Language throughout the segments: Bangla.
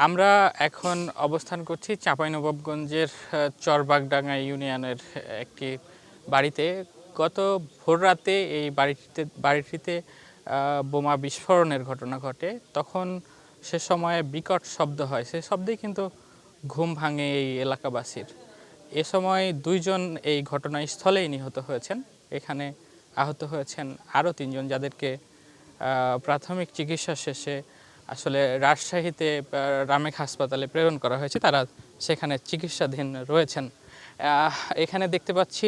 আমরা এখন অবস্থান করছি চাঁপাইনবাবগঞ্জের চরবাগডাঙ্গা ইউনিয়নের একটি বাড়িতে। গত ভোররাতে এই বাড়িটিতে বোমা বিস্ফোরণের ঘটনা ঘটে। তখন সে সময়ে বিকট শব্দ হয়, সে শব্দেই কিন্তু ঘুম ভাঙে এই এলাকাবাসীর। এ সময় দুইজন এই ঘটনাস্থলেই নিহত হয়েছেন। এখানে আহত হয়েছেন আরও তিনজন, যাদেরকে প্রাথমিক চিকিৎসা শেষে আসলে রাজশাহীতে রামেক হাসপাতালে প্রেরণ করা হয়েছে। তারা সেখানে চিকিৎসাধীন রয়েছেন। এখানে দেখতে পাচ্ছি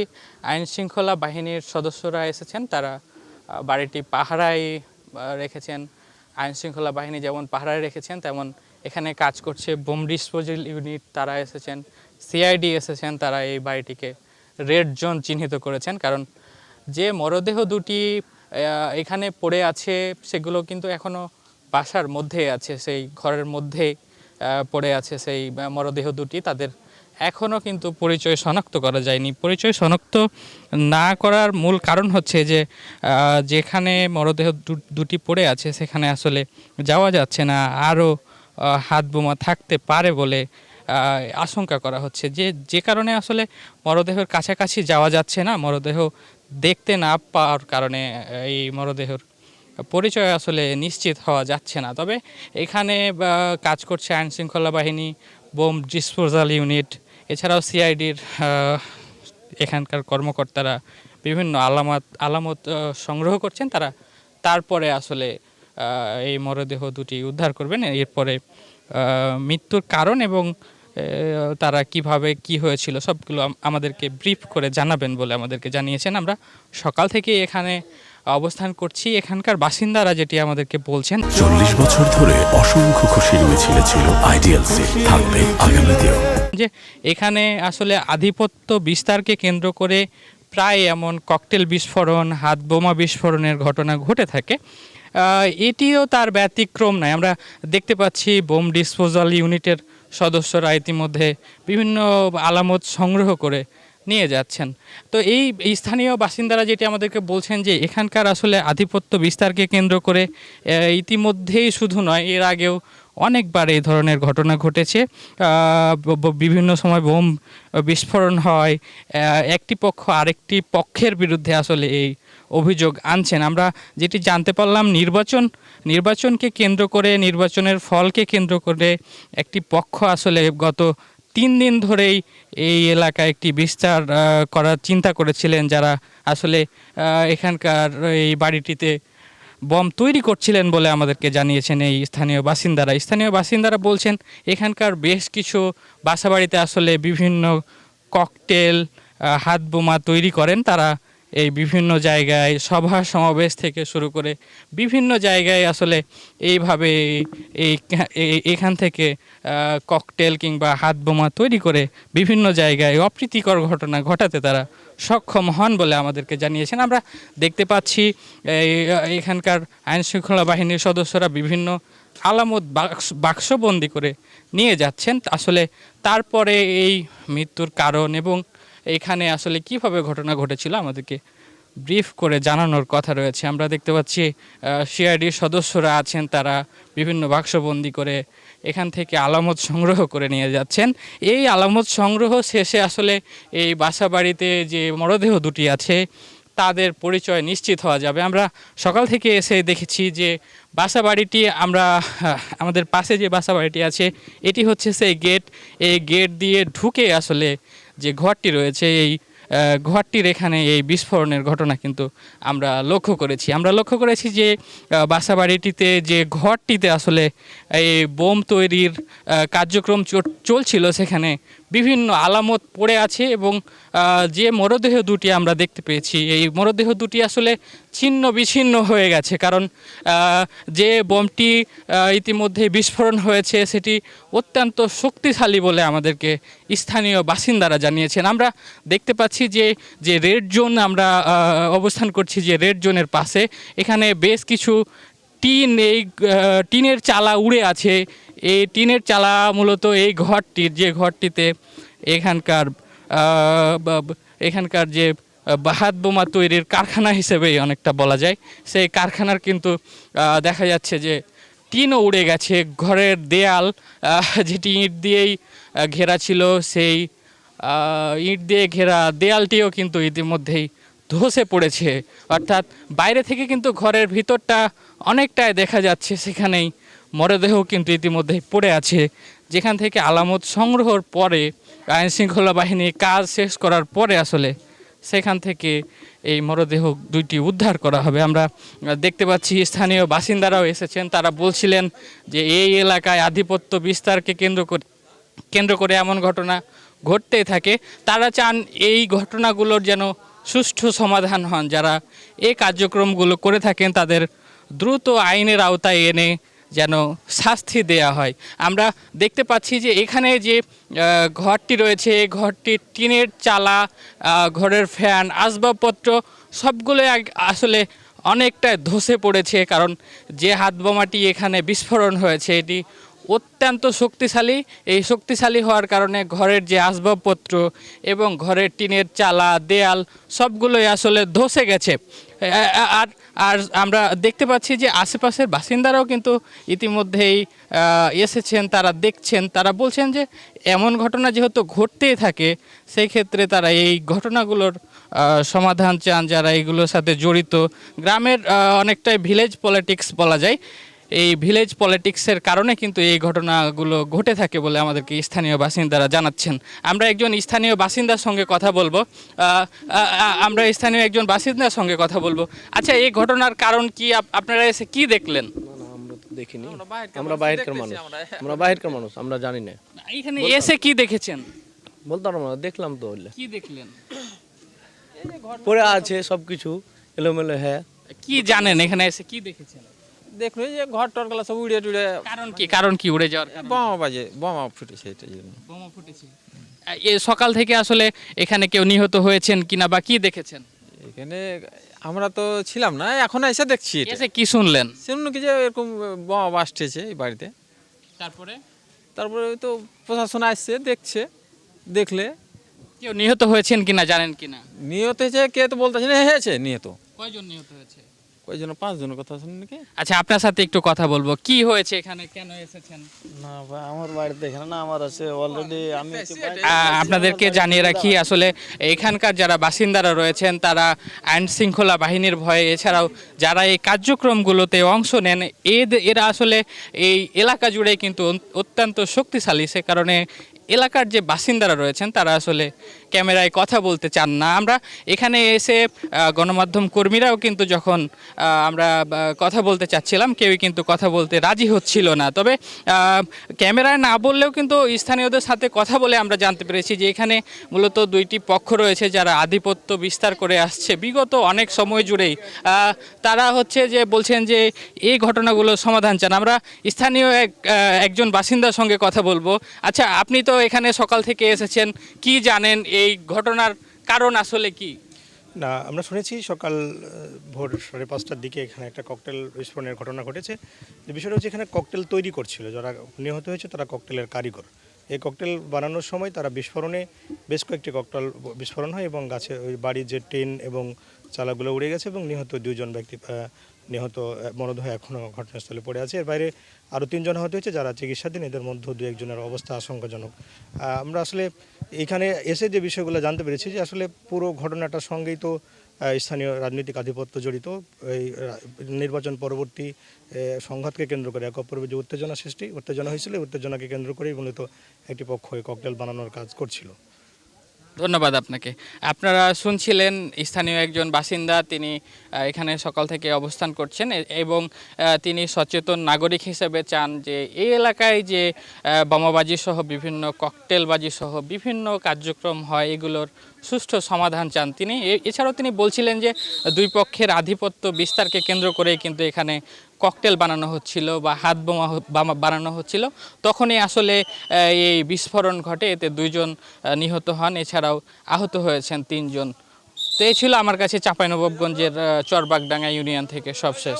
আইন শৃঙ্খলা বাহিনীর সদস্যরা এসেছেন। তারা বাড়িটি পাহারায় রেখেছেন। আইন শৃঙ্খলা বাহিনী যেমন পাহারায় রেখেছেন, তেমন এখানে কাজ করছে বোম ডিসপোজাল ইউনিট, তারা এসেছেন। সিআইডি এসেছেন, তারা এই বাড়িটিকে রেড জোন চিহ্নিত করেছেন। কারণ যে মরদেহ দুটি এখানে পড়ে আছে সেগুলো কিন্তু এখনও বাসার মধ্যে আছে, সেই ঘরের মধ্যে পড়ে আছে সেই মরদেহ দুটি। তাদের এখনও কিন্তু পরিচয় শনাক্ত করা যায়নি। পরিচয় শনাক্ত না করার মূল কারণ হচ্ছে যে যেখানে মরদেহ দুটি পড়ে আছে সেখানে আসলে যাওয়া যাচ্ছে না, আরও হাত বোমা থাকতে পারে বলে আশঙ্কা করা হচ্ছে। যে কারণে আসলে মরদেহের কাছাকাছি যাওয়া যাচ্ছে না, মরদেহ দেখতে না পাওয়ার কারণে এই মরদেহের পরিচয় আসলে নিশ্চিত হওয়া যাচ্ছে না। তবে এখানে কাজ করছে আইন শৃঙ্খলা বাহিনী, বোম ডিসপোজাল ইউনিট, এছাড়াও সিআইডির এখানকার কর্মকর্তারা বিভিন্ন আলামত সংগ্রহ করছেন। তারপরে আসলে এই মরদেহ দুটি উদ্ধার করবেন। এরপরে মৃত্যুর কারণ এবং তারা কিভাবে কি হয়েছিল সবগুলো আমাদেরকে ব্রিফ করে জানাবেন বলে আমাদেরকে জানিয়েছেন। আমরা সকাল থেকে এখানে অবস্থান করছি। এখানকার বাসিন্দারা যেটি আমাদেরকে বলছেন, 40 বছর ধরে অসংখ্য খুশির মিছিলে ছিল আইডিয়ালসে, থাকবে আগামীতেও। যে এখানে আসলে আধিপত্য বিস্তারকে কেন্দ্র করে প্রায় এমন ককটেল বিস্ফোরণ, হাত বোমা বিস্ফোরণের ঘটনা ঘটে থাকে। এটিও তার ব্যতিক্রম নয়। আমরা দেখতে পাচ্ছি বোম ডিসপোজাল ইউনিটের সদস্যরা ইতিমধ্যে বিভিন্ন আলামত সংগ্রহ করে নিয়ে যাচ্ছেন। তো এই স্থানীয় বাসিন্দারা যেটি আমাদেরকে বলছেন যে এখানকার আসলে আধিপত্য বিস্তারকে কেন্দ্র করে ইতিমধ্যেই শুধু নয়, এর আগেও অনেকবার এই ধরনের ঘটনা ঘটেছে। বিভিন্ন সময় বোম বিস্ফোরণ হয়, একটি পক্ষ আরেকটি পক্ষের বিরুদ্ধে আসলে এই অভিযোগ আনছেন। আমরা যেটি জানতে পারলাম, নির্বাচনকে কেন্দ্র করে, নির্বাচনের ফলকে কেন্দ্র করে একটি পক্ষ আসলে গত 3 দিন ধরেই এই এলাকায় একটি বিস্তার করার চিন্তা করেছিলেন, যারা আসলে এখানকার এই বাড়িটিতে বম তৈরি করছিলেন বলে আমাদেরকে জানিয়েছেন এই স্থানীয় বাসিন্দারা বলছেন এখানকার বেশ কিছু বাসাবাড়িতে আসলে বিভিন্ন ককটেল, হাত বোমা তৈরি করেন তারা। এই বিভিন্ন জায়গায় সভা সমাবেশ থেকে শুরু করে বিভিন্ন জায়গায় আসলে এইভাবে এখান থেকে ককটেল কিংবা হাত বোমা তৈরি করে বিভিন্ন জায়গায় অপ্রীতিকর ঘটনা ঘটাতে তারা সক্ষম হন বলে আমাদেরকে জানিয়েছেন। আমরা দেখতে পাচ্ছি এখানকার আইনশৃঙ্খলা বাহিনীর সদস্যরা বিভিন্ন আলামত বাক্সবন্দি করে নিয়ে যাচ্ছেন। আসলে তারপরে এই মৃত্যুর কারণ এবং এখানে আসলে কিভাবে ঘটনা ঘটেছিল আমাদেরকে ব্রিফ করে জানানোর কথা রয়েছে। আমরা দেখতে পাচ্ছি সিআইডির সদস্যরা আছেন, তারা বিভিন্ন বাক্সবন্দি করে এখান থেকে আলামত সংগ্রহ করে নিয়ে যাচ্ছেন। এই আলামত সংগ্রহ শেষে আসলে এই বাসাবাড়িতে যে মরদেহ দুটি আছে তাদের পরিচয় নিশ্চিত হওয়া যাবে। আমরা সকাল থেকে এসে দেখেছি যে বাসাবাড়িটি, আমাদের পাশে যে বাসাবাড়িটি আছে এটি হচ্ছে সেই গেট। এই গেট দিয়ে ঢুকে আসলে যে ঘরটি রয়েছে, এই ঘরটির এখানে এই বিস্ফোরণের ঘটনা কিন্তু আমরা লক্ষ্য করেছি যে বাসাবাড়িটিতে যে ঘরটিতে আসলে এই বোম তৈরির কার্যক্রম চলছিল সেখানে বিভিন্ন আলামত পড়ে আছে এবং যে মরদেহ দুটি আমরা দেখতে পেয়েছি এই মরদেহ দুটি আসলে ছিন্ন বিচ্ছিন্ন হয়ে গেছে। কারণ যে বোমটি ইতিমধ্যে বিস্ফোরণ হয়েছে সেটি অত্যন্ত শক্তিশালী বলে আমাদেরকে স্থানীয় বাসিন্দারা জানিয়েছেন। আমরা দেখতে পাচ্ছি যে রেড জোন, আমরা অবস্থান করছি যে রেড জোনের পাশে, এখানে বেশ কিছু টিনের চালা উড়ে আছে। এই টিনের চালা মূলত এই ঘরটিতে এখানকার যে হাত বোমা তৈরির কারখানা হিসেবেই অনেকটা বলা যায়। সেই কারখানার কিন্তু দেখা যাচ্ছে যে টিনও উড়ে গেছে, ঘরের দেয়াল যেটি ইট দিয়েই ঘেরা ছিল, সেই ইট দিয়ে ঘেরা দেয়ালটিও কিন্তু ইতিমধ্যেই ধসে পড়েছে। অর্থাৎ বাইরে থেকে কিন্তু ঘরের ভিতরটা অনেকটাই দেখা যাচ্ছে, সেখানেই মরদেহ কিন্তু ইতিমধ্যেই পড়ে আছে। যেখান থেকে আলামত সংগ্রহর পরে আইনশৃঙ্খলা বাহিনী কাজ শেষ করার পরে আসলে সেখান থেকে এই মরদেহ দুইটি উদ্ধার করা হবে। আমরা দেখতে পাচ্ছি স্থানীয় বাসিন্দারাও এসেছেন, তারা বলছিলেন যে এই এলাকায় আধিপত্য বিস্তারকে কেন্দ্র করে এমন ঘটনা ঘটতেই থাকে। তারা চান এই ঘটনাগুলোর যেন সুষ্ঠু সমাধান হন, যারা এই কার্যক্রমগুলো করে থাকেন তাদের দ্রুত আইনের আওতায় এনে যেন শাস্তি দেয়া হয়। আমরা দেখতে পাচ্ছি যে এখানে যে ঘরটি রয়েছে, এই ঘরটির টিনের চালা, ঘরের ফ্যান, আসবাবপত্র সবগুলো আসলে অনেকটা ধসে পড়েছে, কারণ যে হাত বোমাটি এখানে বিস্ফোরণ হয়েছে এটি অত্যন্ত শক্তিশালী। এই শক্তিশালী হওয়ার কারণে ঘরের যে আসবাবপত্র এবং ঘরের টিনের চালা, দেয়াল সবগুলোই আসলে ধসে গেছে। আর আর আমরা দেখতে পাচ্ছি যে আশেপাশের বাসিন্দারাও কিন্তু ইতিমধ্যেই এসেছেন, তারা দেখছেন, তারা বলছেন যে এমন ঘটনা যেহেতু ঘটতেই থাকে সেই ক্ষেত্রে তারা এই ঘটনাগুলোর সমাধান চান, যারা এগুলোর সাথে জড়িত। গ্রামের অনেকটাই ভিলেজ পলিটিক্স বলা যায়, এই ভিলেজ পলিটিক্সের কারণে কিন্তু এই ঘটনাগুলো ঘটে থাকে বলে আমাদেরকে স্থানীয় বাসিন্দারা জানাচ্ছেন। আমরা একজন স্থানীয় বাসিন্দার সঙ্গে কথা বলবো। আচ্ছা, এই ঘটনার কারণ কি? আপনারা এসে কি দেখলেন? আমরা তো দেখিনি, আমরা বাইরের মানুষ, আমরা বাইরের মানুষ, আমরা জানি না। এখানে এসে কি দেখেছেন? বলতে পারবো না, দেখলাম তো হইলে কি দেখলেন? পড়ে আছে সবকিছু এলোমেলো। হ্যাঁ, কি জানেন এখানে এসে কি দেখেছেন? দেখলো যে ঘর টরগুলো সব উড়ে টুড়ে কারণ কি উড়ে যাওয়ার কারণ? বোমা ফুটেছে, এটা জন্য বোমা ফুটেছে। এই সকাল থেকে আসলে এখানে কেউ নিহত হয়েছেন কিনা বা কি দেখেছেন? এখানে আমরা তো ছিলাম না, এখন এসে দেখছি। এটা এসে কি শুনলেন? শুনুন কি যে এরকম বোমা বাসতেছে এই বাড়িতে। তারপরে তো প্রশাসন আসছে, দেখলে কেউ নিহত হয়েছেন কিনা জানেন কিনা? নিহত হয়েছে কে তো বলতেছে না, হয়েছে নিহত। কয়জন নিহত হয়েছে? কয়জন? 5 জনের কথা শুনুন নাকি। আচ্ছা, আপনার সাথে একটু কথা বলবো। কি হয়েছে এখানে, কেন এসেছেন? না ভাই, আমার বাড়িতে এখানে না, আমার আছে অলরেডি। আমি আপনাদেরকে জানিয়ে রাখি, আসলে এখানকার যারা বাসিন্দারা রয়েছেন তারা আইন শৃঙ্খলা বাহিনীর ভয়ে, এছাড়াও যারা এই কার্যক্রমগুলোতে অংশ নেন এরা আসলে এই এলাকা জুড়ে কিন্তু অত্যন্ত শক্তিশালী। সে কারণে এলাকার যে বাসিন্দারা রয়েছেন তারা আসলে ক্যামেরায় কথা বলতে চান না। আমরা এখানে এসে গণমাধ্যম কর্মীরাও কিন্তু যখন আমরা কথা বলতে চাচ্ছিলাম, কেউই কিন্তু কথা বলতে রাজি হচ্ছিল না। তবে ক্যামেরায় না বললেও কিন্তু স্থানীয়দের সাথে কথা বলে আমরা জানতে পেরেছি যে এখানে মূলত দুইটি পক্ষ রয়েছে যারা আধিপত্য বিস্তার করে আসছে বিগত অনেক সময় জুড়েই। তারা হচ্ছে যে বলছেন যে এই ঘটনাগুলো সমাধান চান। আমরা স্থানীয় একজন বাসিন্দার সঙ্গে কথা বলবো। আচ্ছা, আপনি তো এখানে সকাল থেকে এসেছেন, কি জানেন এই ঘটনার কারণ আসলে কি? না, আমরা শুনেছি সকাল ভোর 5:30টার দিকে এখানে একটা ককটেল বিস্ফোরণের ঘটনা ঘটেছে। যে বিষয়টা হচ্ছে, এখানে ককটেল তৈরি করছিল যারা নিহত হয়েছে, তারা ককটেলের কারিগর। এই ককটেল বানানোর সময় তারা বিস্ফোরণে বেশ কয়েকটি ককটেল বিস্ফোরণ হয় এবং গাছে ওই বাড়ির যে টিন এবং চালাগুলো উড়ে গেছে এবং নিহত 2 জন ব্যক্তি নিহত মরদেহ এখনও ঘটনাস্থলে পড়ে আছে। এর বাইরে আরও 3 জন আহত হয়েছে যারা চিকিৎসাধীন, এদের মধ্যে 2-1 জনের অবস্থা আশঙ্কাজনক। আমরা আসলে এখানে এসে যে বিষয়গুলো জানতে পেরেছি যে আসলে পুরো ঘটনাটার সঙ্গেই তো স্থানীয় রাজনৈতিক আধিপত্য জড়িত। এই নির্বাচন পরবর্তী সংঘাতকে কেন্দ্র করে এক অপূর্ব যে উত্তেজনা হয়েছিল, উত্তেজনাকে কেন্দ্র করেই মূলত একটি পক্ষ ককটেল বানানোর কাজ করছিল। ধন্যবাদ আপনাকে। আপনারা শুনছিলেন স্থানীয় একজন বাসিন্দা, তিনি এখানে সকাল থেকে অবস্থান করছেন এবং তিনি সচেতন নাগরিক হিসেবে চান যে এই এলাকায় যে বোমাবাজি সহ বিভিন্ন ককটেলবাজি সহ বিভিন্ন কার্যক্রম হয় এগুলোর সুষ্ঠু সমাধান চান তিনি। এছাড়াও তিনি বলছিলেন যে দুই পক্ষের আধিপত্য বিস্তারকে কেন্দ্র করেই কিন্তু এখানে ককটেল বানানো হচ্ছিল বা হাত বোমা বানানো হচ্ছিল, তখনই আসলে এই বিস্ফোরণ ঘটে, এতে 2 জন নিহত হন, এছাড়াও আহত হয়েছেন 3 জন। তো এই ছিল আমার কাছে চাঁপাইনবাবগঞ্জের চরবাগডাঙ্গা ইউনিয়ন থেকে সবশেষ।